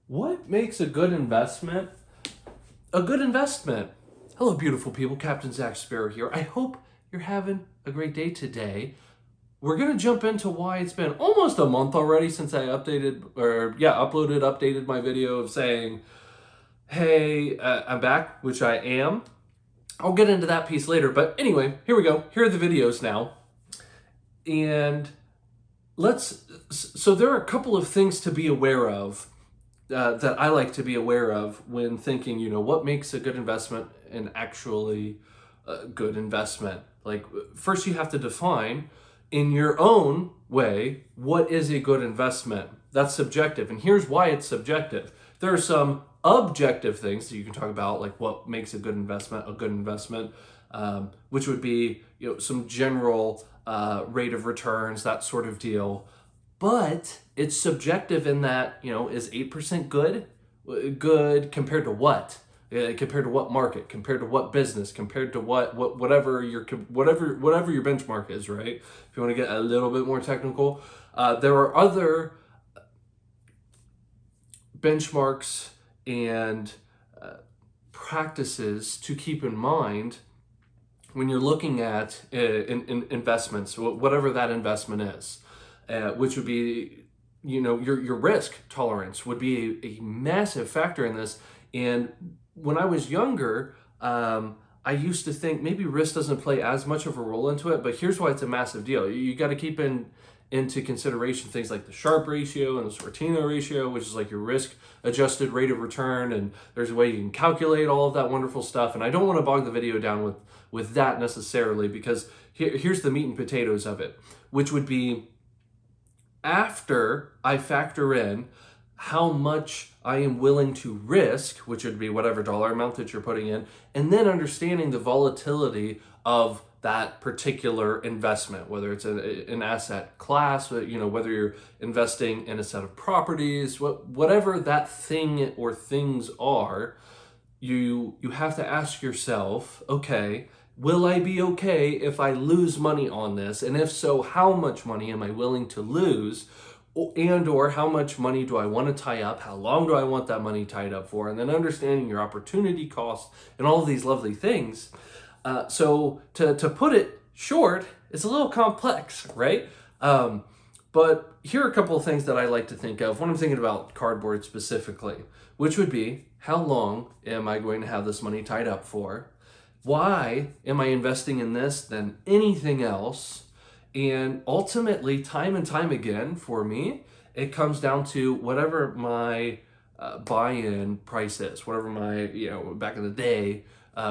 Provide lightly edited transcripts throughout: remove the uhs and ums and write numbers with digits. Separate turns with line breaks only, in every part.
What makes a good investment a good investment? Hello, beautiful people. Captain Zach Sparrow here. I hope you're having a great day today. We're going to jump into why it's been almost a month already since I uploaded my video of saying, hey, I'm back, which I am. I'll get into that piece later. But anyway, here we go. Here are the videos now. And so there are a couple of things to be aware of that I like to be aware of when thinking, what makes a good investment and actually a good investment. Like, first you have to define in your own way, what is a good investment? That's subjective. And here's why it's subjective. There are some objective things that you can talk about, like what makes a good investment, which would be, some general rate of returns, that sort of deal. But it's subjective in that, is 8% good? Good compared to what? Compared to what market? Compared to what business? Compared to whatever your benchmark is, right? If you want to get a little bit more technical, there are other benchmarks and practices to keep in mind when you're looking at in investments, whatever that investment is. Which would be, your risk tolerance would be a massive factor in this. And when I was younger, I used to think maybe risk doesn't play as much of a role into it, but here's why it's a massive deal. You got to keep into consideration things like the Sharpe ratio and the Sortino ratio, which is like your risk adjusted rate of return. And there's a way you can calculate all of that wonderful stuff. And I don't want to bog the video down with that necessarily, because here's the meat and potatoes of it, which would be, after I factor in how much I am willing to risk, which would be whatever dollar amount that you're putting in, and then understanding the volatility of that particular investment, whether it's an asset class, whether you're investing in a set of properties, whatever that thing or things are, you have to ask yourself, okay, will I be okay if I lose money on this? And if so, how much money am I willing to lose? Or how much money do I want to tie up? How long do I want that money tied up for? And then understanding your opportunity cost and all of these lovely things. So to put it short, it's a little complex, right? But here are a couple of things that I like to think of when I'm thinking about cardboard specifically, which would be, how long am I going to have this money tied up for? Why am I investing in this than anything else? And ultimately, time and time again, for me, it comes down to whatever my buy-in price is, whatever my, back in the day,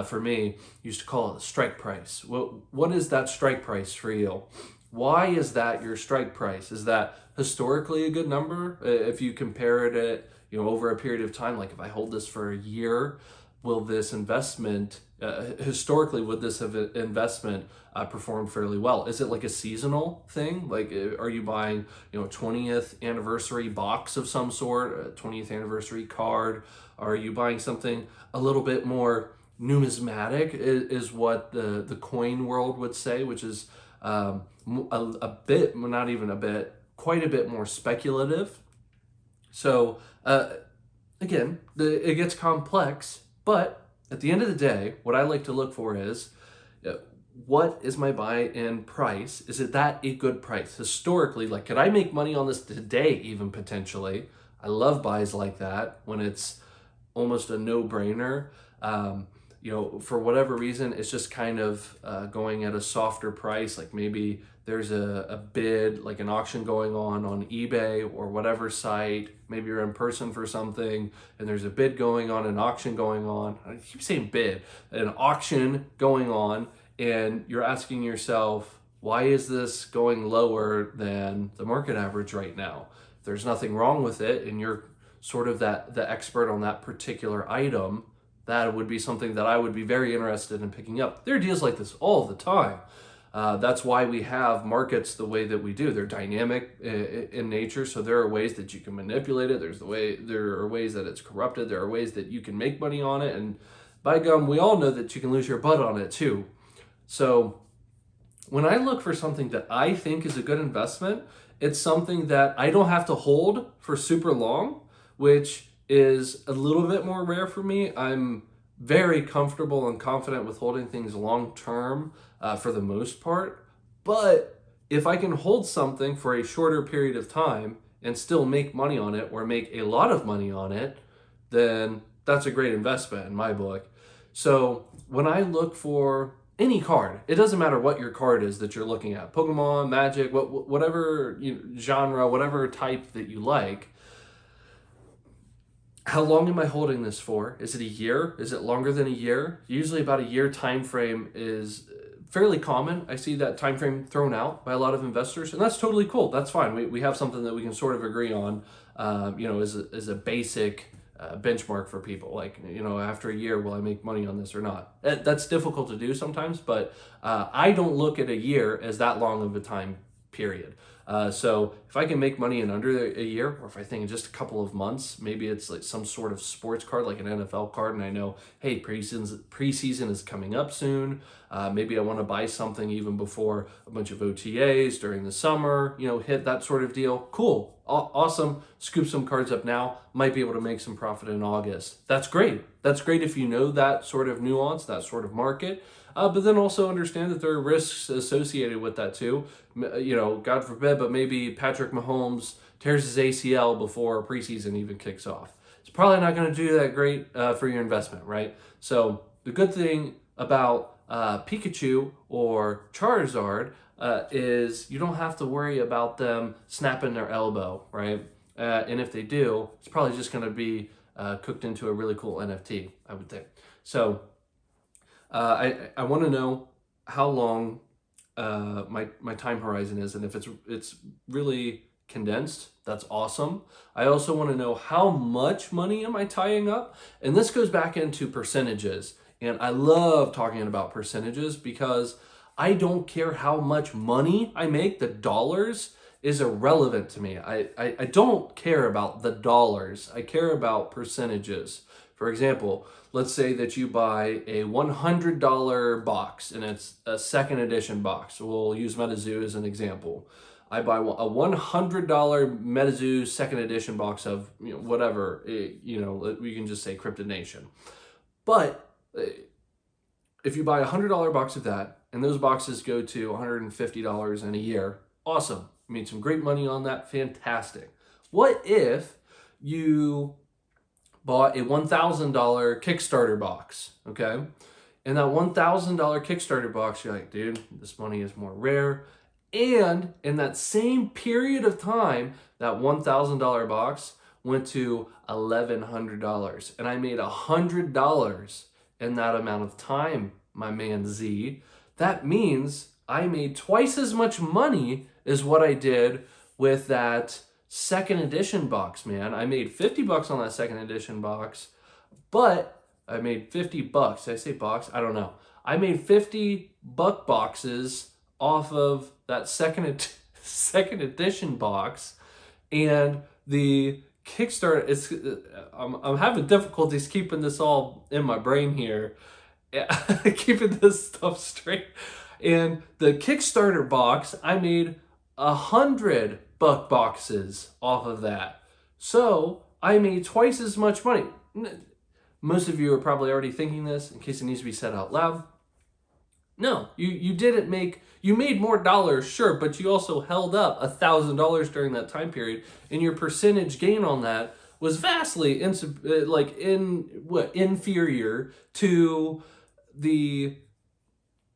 for me, used to call it a strike price. What is that strike price for you? Why is that your strike price? Is that historically a good number? If you compare it, over a period of time, like if I hold this for a year, will this investment, historically, would this investment perform fairly well? Is it like a seasonal thing? Like, are you buying, 20th anniversary box of some sort, a 20th anniversary card? Are you buying something a little bit more numismatic, is what the coin world would say, which is a bit, not even a bit, quite a bit more speculative. So again, it gets complex, but at the end of the day, what I like to look for is, what is my buy-in price? Is it that a good price? Historically, like, could I make money on this today even potentially? I love buys like that when it's almost a no-brainer. For whatever reason, it's just kind of going at a softer price. Like maybe there's a bid, like an auction going on eBay or whatever site. Maybe you're in person for something and there's a bid going on, an auction going on. I keep saying bid, an auction going on, and you're asking yourself, why is this going lower than the market average right now? There's nothing wrong with it, and you're sort of the expert on that particular item. That would be something that I would be very interested in picking up. There are deals like this all the time. That's why we have markets the way that we do. They're dynamic in nature, so there are ways that you can manipulate it. There are ways that it's corrupted. There are ways that you can make money on it, and by gum, we all know that you can lose your butt on it too. So when I look for something that I think is a good investment, it's something that I don't have to hold for super long, which is a little bit more rare for me. I'm very comfortable and confident with holding things long term for the most part. But if I can hold something for a shorter period of time and still make money on it or make a lot of money on it, then that's a great investment in my book. So when I look for any card, it doesn't matter what your card is that you're looking at, Pokemon, Magic, whatever genre, whatever type that you like. How long am I holding this for? Is it a year? Is it longer than a year? Usually about a year time frame is fairly common. I see that time frame thrown out by a lot of investors, and that's totally cool. That's fine. We have something that we can sort of agree on, as a basic benchmark for people. Like, after a year, will I make money on this or not? That's difficult to do sometimes, but I don't look at a year as that long of a time period. So if I can make money in under a year, or if I think in just a couple of months, maybe it's like some sort of sports card, like an NFL card, and I know, hey, preseason is coming up soon. Maybe I want to buy something even before a bunch of OTAs during the summer, hit that sort of deal. Cool. Awesome. Scoop some cards up now. Might be able to make some profit in August. That's great. That's great if you know that sort of nuance, that sort of market. But then also understand that there are risks associated with that too. God forbid, but maybe Patrick Mahomes tears his ACL before preseason even kicks off. It's probably not going to do that great for your investment, right? So the good thing about Pikachu or Charizard is you don't have to worry about them snapping their elbow, right? And if they do, it's probably just going to be cooked into a really cool NFT, I would think. So I want to know how long my time horizon is, and if it's really condensed, that's awesome. I also want to know how much money am I tying up, and this goes back into percentages. And I love talking about percentages because I don't care how much money I make. The dollars is irrelevant to me. I don't care about the dollars. I care about percentages. For example, let's say that you buy a $100 box and it's a second edition box. We'll use MetaZoo as an example. I buy a $100 MetaZoo second edition box of whatever, we can just say Cryptid Nation. But if you buy a $100 box of that and those boxes go to $150 in a year, awesome. Made some great money on that, fantastic. What if you bought a $1,000 Kickstarter box, okay? And that $1,000 Kickstarter box, you're like, dude, this money is more rare. And in that same period of time, that $1,000 box went to $1,100. And I made $100 in that amount of time, my man Z. That means I made twice as much money as what I did with that second edition box, man. I made $50 on that second edition box, but I made $50. Did I say box? I don't know. I made 50 buck boxes off of that second edition box, and the Kickstarter. I'm having difficulties keeping this all in my brain here, keeping this stuff straight. And the Kickstarter box, I made 100 buck boxes off of that. So I made twice as much money. Most of you are probably already thinking this in case it needs to be said out loud. No, you didn't make, you made more dollars, sure, but you also held up $1,000 during that time period, and your percentage gain on that was vastly inferior to the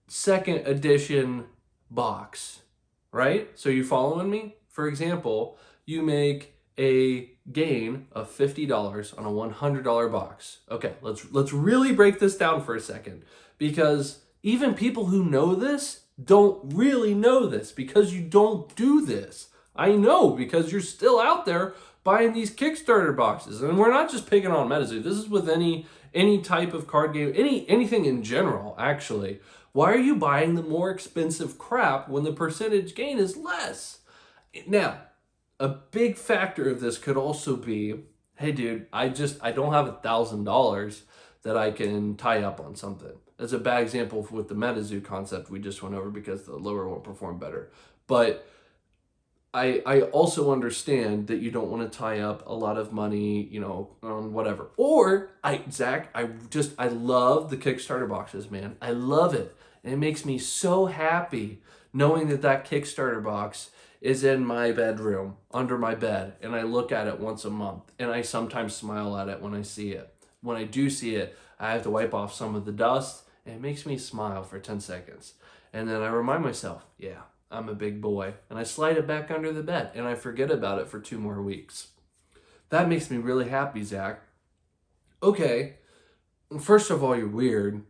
second edition box, right? So you following me? For example, you make a gain of $50 on a $100 box. Okay, let's really break this down for a second, because even people who know this don't really know this because you don't do this. I know, because you're still out there buying these Kickstarter boxes. And we're not just picking on MetaZoo. This is with any type of card game, anything in general, actually. Why are you buying the more expensive crap when the percentage gain is less? Now, a big factor of this could also be, hey dude, I don't have $1,000 that I can tie up on something. That's a bad example with the MetaZoo concept we just went over because the lower won't perform better. But I also understand that you don't want to tie up a lot of money, you know, on whatever. Or Zach, I love the Kickstarter boxes, man. I love it. And it makes me so happy knowing that that Kickstarter box is in my bedroom, under my bed, and I look at it once a month, and I sometimes smile at it when I see it. When I do see it, I have to wipe off some of the dust, and it makes me smile for 10 seconds. And then I remind myself, yeah, I'm a big boy, and I slide it back under the bed, and I forget about it for 2 more weeks. That makes me really happy, Zach. Okay, first of all, you're weird.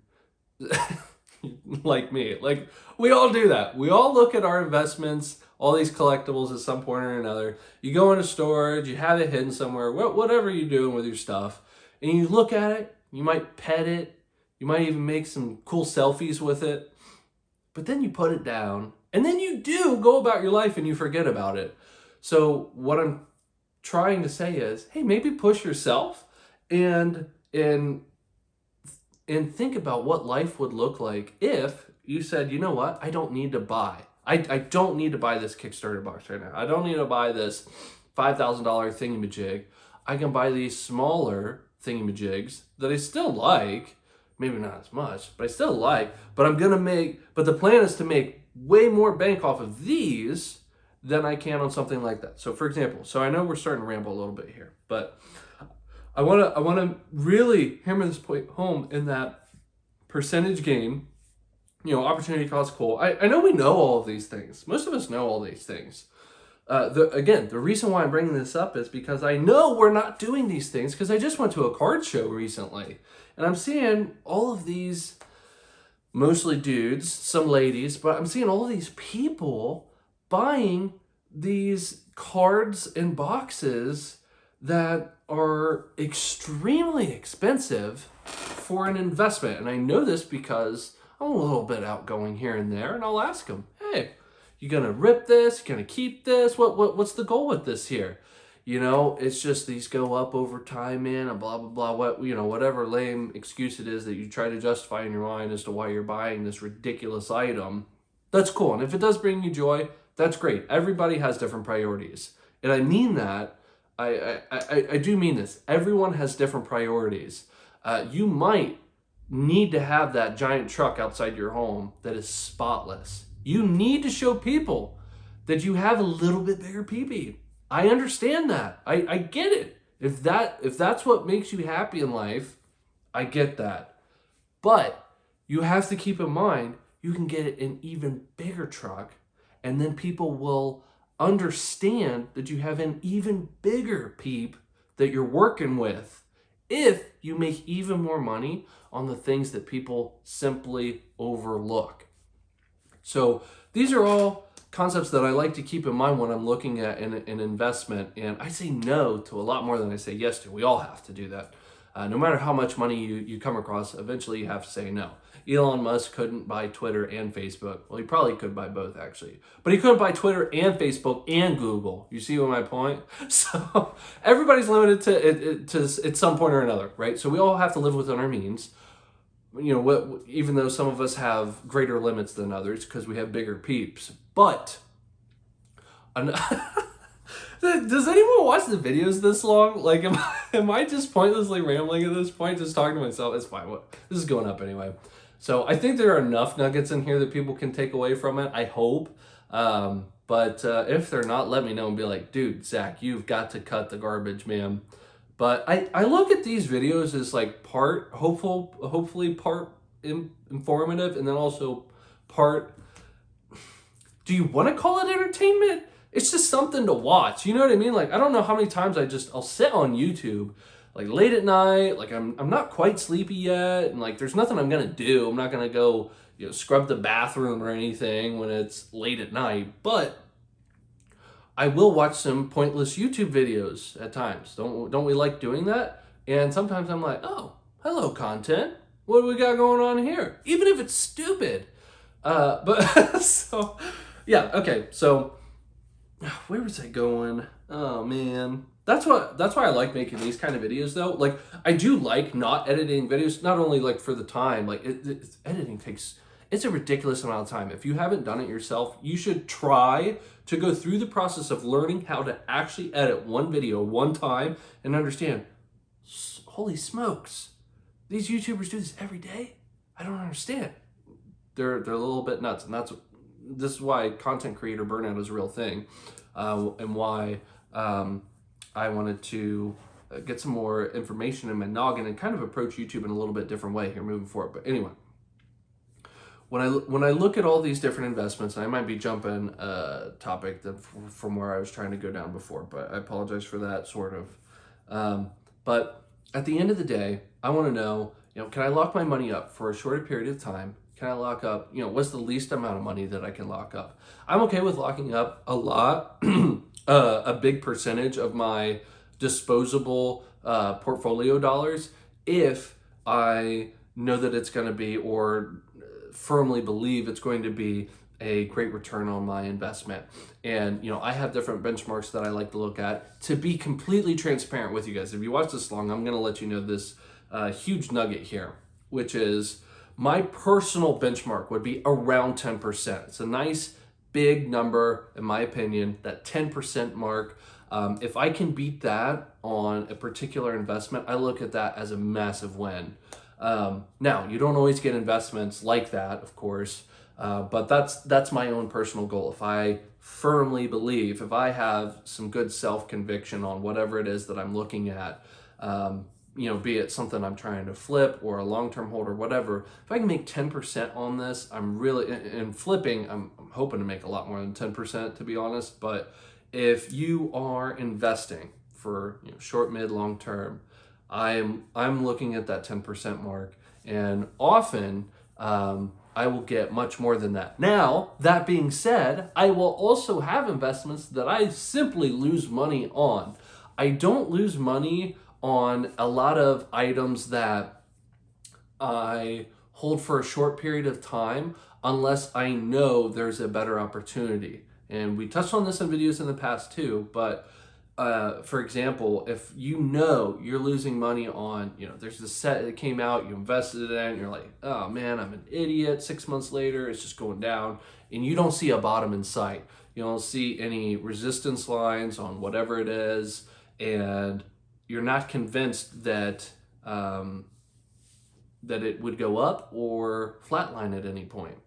Like me. Like, we all do that. We all look at our investments, all these collectibles at some point or another. You go into storage, you have it hidden somewhere, whatever you're doing with your stuff, and you look at it, you might pet it, you might even make some cool selfies with it, but then you put it down, and then you do go about your life and you forget about it. So what I'm trying to say is, hey, maybe push yourself and think about what life would look like if you said, you know what, I don't need to buy. I don't need to buy this Kickstarter box right now. I don't need to buy this $5,000 thingamajig. I can buy these smaller thingamajigs that I still like. Maybe not as much, but I still like. But the plan is to make way more bank off of these than I can on something like that. So for example, I know we're starting to ramble a little bit here, but I want to really hammer this point home in that percentage gain, you know, opportunity cost cool. I know we know all of these things. Most of us know all these things. The reason why I'm bringing this up is because I know we're not doing these things because I just went to a card show recently and I'm seeing all of these, mostly dudes, some ladies, but I'm seeing all of these people buying these cards and boxes that are extremely expensive for an investment. And I know this because I'm a little bit outgoing here and there, and I'll ask them, hey, you gonna rip this? You gonna keep this? What's the goal with this here? You know, it's just these go up over time, man, and blah, blah, blah, whatever lame excuse it is that you try to justify in your mind as to why you're buying this ridiculous item. That's cool. And if it does bring you joy, that's great. Everybody has different priorities. And I mean that. I do mean this. Everyone has different priorities. You might need to have that giant truck outside your home that is spotless. You need to show people that you have a little bit bigger pee-pee. I understand that. I get it. If that's what makes you happy in life, I get that. But you have to keep in mind, you can get an even bigger truck, and then people will understand that you have an even bigger peep that you're working with if you make even more money on the things that people simply overlook. So these are all concepts that I like to keep in mind when I'm looking at an investment, and I say no to a lot more than I say yes to. We all have to do that. No matter how much money you come across, eventually you have to say no. Elon Musk couldn't buy Twitter and Facebook. Well, he probably could buy both, actually. But he couldn't buy Twitter and Facebook and Google. You see my point? So everybody's limited to at some point or another, right? So we all have to live within our means. You know, even though some of us have greater limits than others because we have bigger peeps. But does anyone watch the videos this long? Like, am I just pointlessly rambling at this point, just talking to myself? It's fine. This is going up anyway. So I think there are enough nuggets in here that people can take away from it, I hope. But if they're not, let me know and be like, dude, Zach, you've got to cut the garbage, man. But I look at these videos as like hopefully part informative, and then also part, do you want to call it entertainment? It's just something to watch. You know what I mean? Like, I don't know how many times I'll sit on YouTube like late at night, like I'm not quite sleepy yet, and like there's nothing I'm gonna do. I'm not gonna go, scrub the bathroom or anything when it's late at night, but I will watch some pointless YouTube videos at times. Don't we like doing that? And sometimes I'm like, oh, hello content. What do we got going on here? Even if it's stupid. But so yeah, okay. So where was I going? Oh man. That's why I like making these kind of videos though. Like, I do like not editing videos, not only like for the time, like editing takes It's a ridiculous amount of time. If you haven't done it yourself, you should try to go through the process of learning how to actually edit one video one time and understand, holy smokes, these YouTubers do this every day? I don't understand. They're a little bit nuts, and this is why content creator burnout is a real thing, and why I wanted to get some more information in my noggin and kind of approach YouTube in a little bit different way here moving forward. But anyway, when I look at all these different investments, and I might be jumping a topic from where I was trying to go down before, but I apologize for that, sort of. But at the end of the day, I want to know, can I lock my money up for a shorter period of time? Can I lock up, what's the least amount of money that I can lock up? I'm okay with locking up a lot, a big percentage of my disposable portfolio dollars if I know that it's going to be, or firmly believe it's going to be, a great return on my investment. And I have different benchmarks that I like to look at. To be completely transparent with you guys, if you watch this long, I'm going to let you know this huge nugget here, which is my personal benchmark would be around 10%. It's a nice big number, in my opinion, that 10% mark. If I can beat that on a particular investment, I look at that as a massive win. Now, you don't always get investments like that, of course, but that's my own personal goal. If I firmly believe, if I have some good self-conviction on whatever it is that I'm looking at, be it something I'm trying to flip or a long-term hold or whatever, if I can make 10% on this, I'm really, in flipping, I'm hoping to make a lot more than 10%, to be honest. But if you are investing for short, mid, long term, I'm looking at that 10% mark, and often I will get much more than that. Now, that being said, I will also have investments that I simply lose money on. I don't lose money on a lot of items that I hold for a short period of time unless I know there's a better opportunity. And we touched on this in videos in the past too, but for example, if you're losing money on, there's this set that came out, you invested in it, and you're like, oh man, I'm an idiot. 6 months later, it's just going down, and you don't see a bottom in sight. You don't see any resistance lines on whatever it is, and you're not convinced that that it would go up or flatline at any point.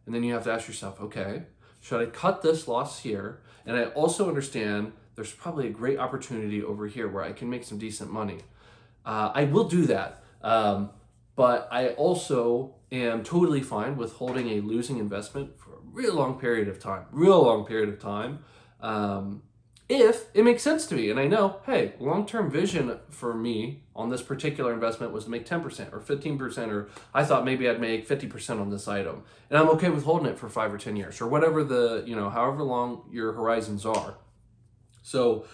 And then you have to ask yourself, okay, should I cut this loss here? And I also understand there's probably a great opportunity over here where I can make some decent money. I will do that. But I also am totally fine with holding a losing investment for a real long period of time. If it makes sense to me, and I know, hey, long-term vision for me on this particular investment was to make 10% or 15%, or I thought maybe I'd make 50% on this item, and I'm okay with holding it for 5 or 10 years, or whatever however long your horizons are. So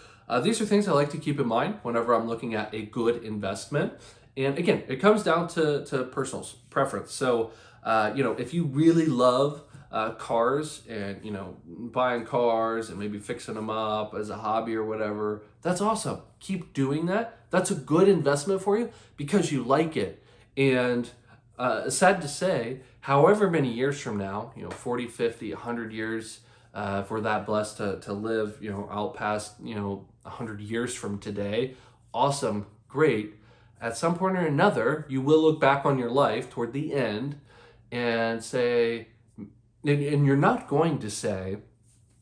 these are things I like to keep in mind whenever I'm looking at a good investment. And again, it comes down to personal preference. So, if you really love cars and, buying cars and maybe fixing them up as a hobby or whatever, that's awesome. Keep doing that. That's a good investment for you because you like it. And sad to say, however many years from now, 40, 50, 100 years, if we're that blessed to live, out past, 100 years from today, awesome, great. At some point or another, you will look back on your life toward the end and say, and you're not going to say,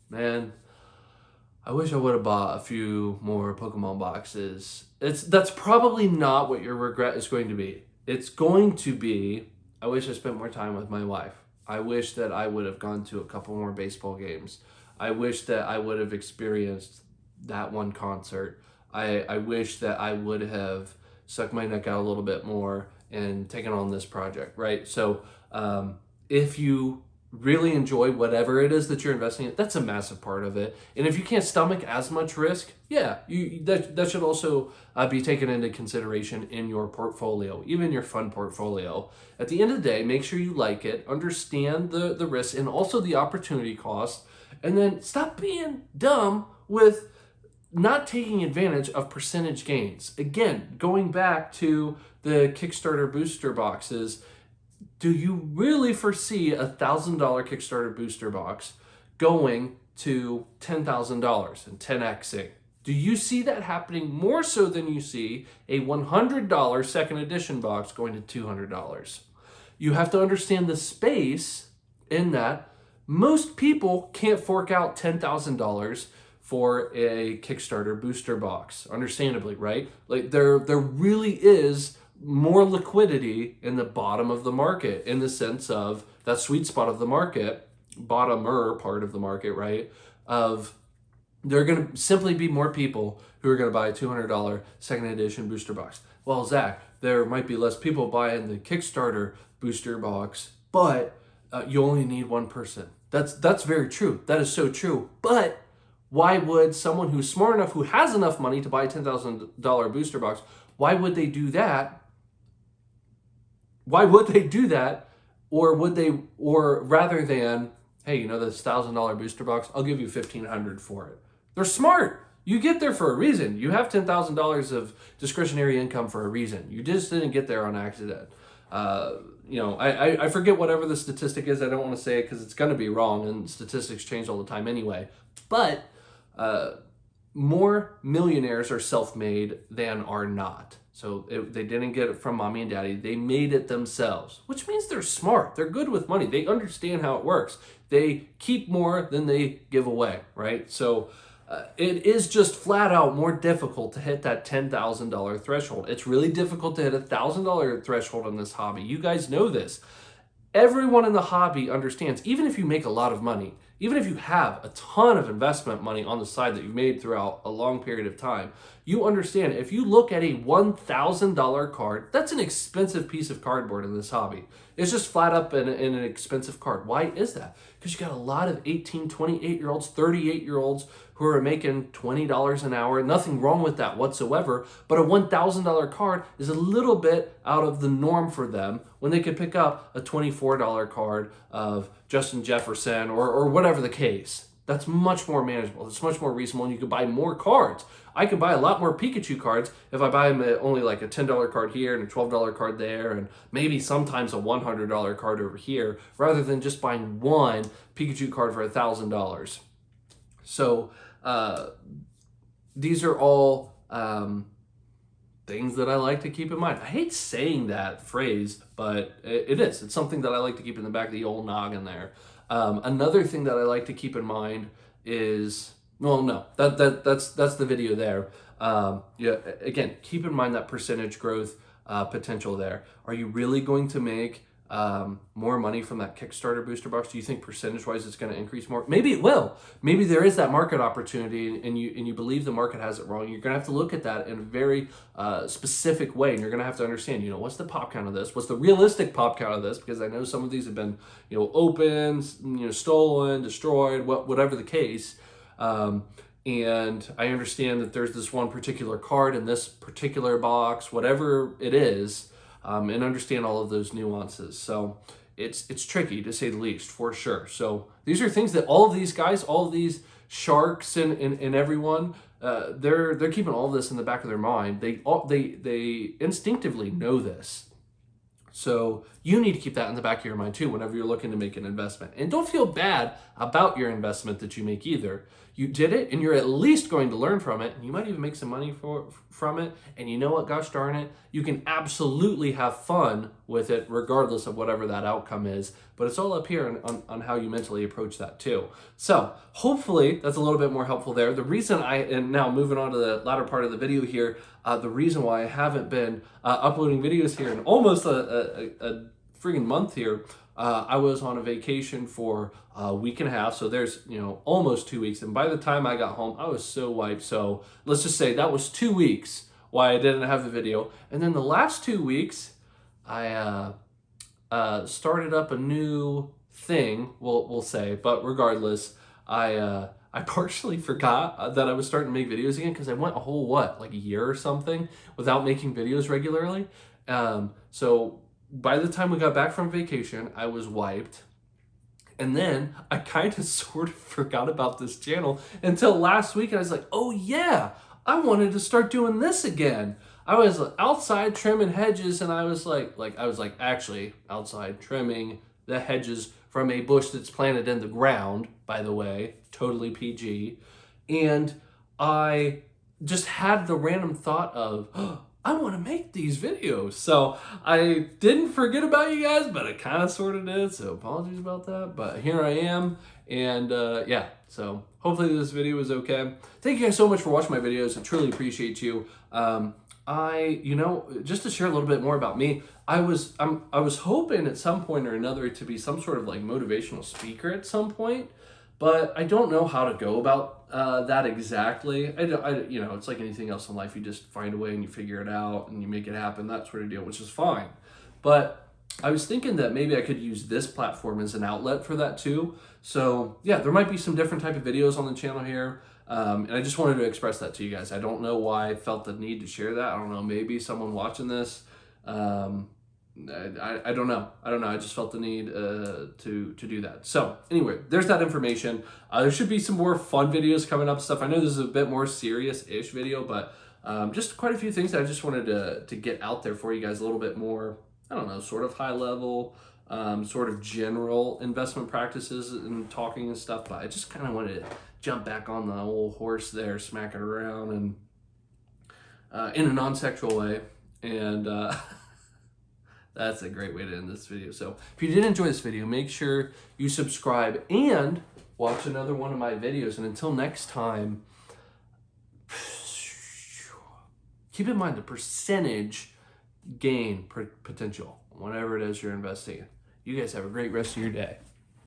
man, I wish I would have bought a few more Pokemon boxes. That's probably not what your regret is going to be. It's going to be, I wish I spent more time with my wife. I wish that I would have gone to a couple more baseball games. I wish that I would have experienced that one concert. I wish that I would have sucked my neck out a little bit more and taken on this project, right? So if you really enjoy whatever it is that you're investing in, that's a massive part of it. And if you can't stomach as much risk, that should also be taken into consideration in your portfolio, even your fund portfolio. At the end of the day, make sure you like it, understand the risks and also the opportunity cost, and then stop being dumb with not taking advantage of percentage gains. Again, going back to the Kickstarter booster boxes, do you really foresee $1,000 Kickstarter booster box going to $10,000 and 10xing? Do you see that happening more so than you see a $100 second edition box going to $200? You have to understand the space in that most people can't fork out $10,000 for a Kickstarter booster box, understandably, right? Like there really is more liquidity in the bottom of the market, in the sense of that sweet spot of the market, bottomer part of the market, right? Of there are going to simply be more people who are going to buy a $200 second edition booster box. Well, Zach, there might be less people buying the Kickstarter booster box, but you only need one person. That's very true. That is so true. But why would someone who's smart enough, who has enough money to buy a $10,000 booster box, why would they do that? Why would they do that? Or rather than, hey, you know, this $1,000 booster box, I'll give you $1,500 for it. They're smart. You get there for a reason. You have $10,000 of discretionary income for a reason. You just didn't get there on accident. I forget whatever the statistic is. I don't want to say it because it's going to be wrong, and statistics change all the time anyway. But more millionaires are self-made than are not. So they didn't get it from mommy and daddy. They made it themselves, which means they're smart. They're good with money. They understand how it works. They keep more than they give away, right? So it is just flat out more difficult to hit that $10,000 threshold. It's really difficult to hit a $1,000 threshold in this hobby. You guys know this. Everyone in the hobby understands, even if you make a lot of money, even if you have a ton of investment money on the side that you've made throughout a long period of time, you understand if you look at a $1,000 card, that's an expensive piece of cardboard in this hobby. It's just flat up in an expensive card. Why is that? Because you got a lot of 18, 28-year-olds, 38-year-olds who are making $20 an hour. Nothing wrong with that whatsoever, but a $1,000 card is a little bit out of the norm for them when they could pick up a $24 card of Justin Jefferson or whatever the case. That's much more manageable. It's much more reasonable, and you can buy more cards. I can buy a lot more Pikachu cards if I buy them at only like a $10 card here and a $12 card there, and maybe sometimes a $100 card over here, rather than just buying one Pikachu card for $1,000. So these are all things that I like to keep in mind. I hate saying that phrase, but it is. It's something that I like to keep in the back of the old noggin there. Another thing that I like to keep in mind is, well, no, that's the video there. Again, keep in mind that percentage growth potential there. Are you really going to make more money from that Kickstarter booster box? Do you think percentage-wise it's going to increase more? Maybe it will. Maybe there is that market opportunity, and you believe the market has it wrong. You're going to have to look at that in a very specific way, and you're going to have to understand, what's the pop count of this? What's the realistic pop count of this? Because I know some of these have been, opened, stolen, destroyed, whatever the case. And I understand that there's this one particular card in this particular box, whatever it is, and understand all of those nuances. So it's tricky, to say the least, for sure. So these are things that all of these guys, all of these sharks and everyone, they're keeping all of this in the back of their mind. They instinctively know this. So you need to keep that in the back of your mind too whenever you're looking to make an investment. And don't feel bad about your investment that you make either. You did it, and you're at least going to learn from it, and you might even make some money from it. And you know what, gosh darn it, you can absolutely have fun with it regardless of whatever that outcome is. But it's all up here on how you mentally approach that too. So hopefully that's a little bit more helpful there. The reason and now moving on to the latter part of the video here, the reason why I haven't been uploading videos here in almost a freaking month here, I was on a vacation for a week and a half, so there's almost 2 weeks, and by the time I got home I was so wiped. So let's just say that was 2 weeks why I didn't have the video. And then the last 2 weeks I started up a new thing, we'll say, but regardless, I partially forgot that I was starting to make videos again, because I went a whole like a year or something without making videos regularly. So by the time we got back from vacation, I was wiped. And then I kind of sort of forgot about this channel until last week. And I was like, oh yeah, I wanted to start doing this again. I was outside trimming hedges, and I was actually outside trimming the hedges from a bush that's planted in the ground, by the way, totally PG. And I just had the random thought of, oh, I want to make these videos. So I didn't forget about you guys, but I kind of sort of did. So apologies about that. But here I am. And yeah, so hopefully this video was okay. Thank you guys so much for watching my videos. I truly appreciate you. Just to share a little bit more about me, I was hoping at some point or another to be some sort of like motivational speaker at some point, but I don't know how to go about that exactly. It's like anything else in life. You just find a way and you figure it out and you make it happen, that sort of deal, which is fine. But I was thinking that maybe I could use this platform as an outlet for that too. So yeah, there might be some different type of videos on the channel here. And I just wanted to express that to you guys. I don't know why I felt the need to share that. I don't know, maybe someone watching this, I don't know. I just felt the need to do that. So anyway, there's that information. There should be some more fun videos coming up stuff. I know this is a bit more serious-ish video, but just quite a few things that I just wanted to get out there for you guys a little bit more, I don't know, sort of high level, sort of general investment practices and talking and stuff. But I just kind of wanted to jump back on the old horse there, smack it around, and in a non-sexual way. And that's a great way to end this video. So if you did enjoy this video, make sure you subscribe and watch another one of my videos. And until next time, keep in mind the percentage gain potential, whatever it is you're investing in. You guys have a great rest of your day.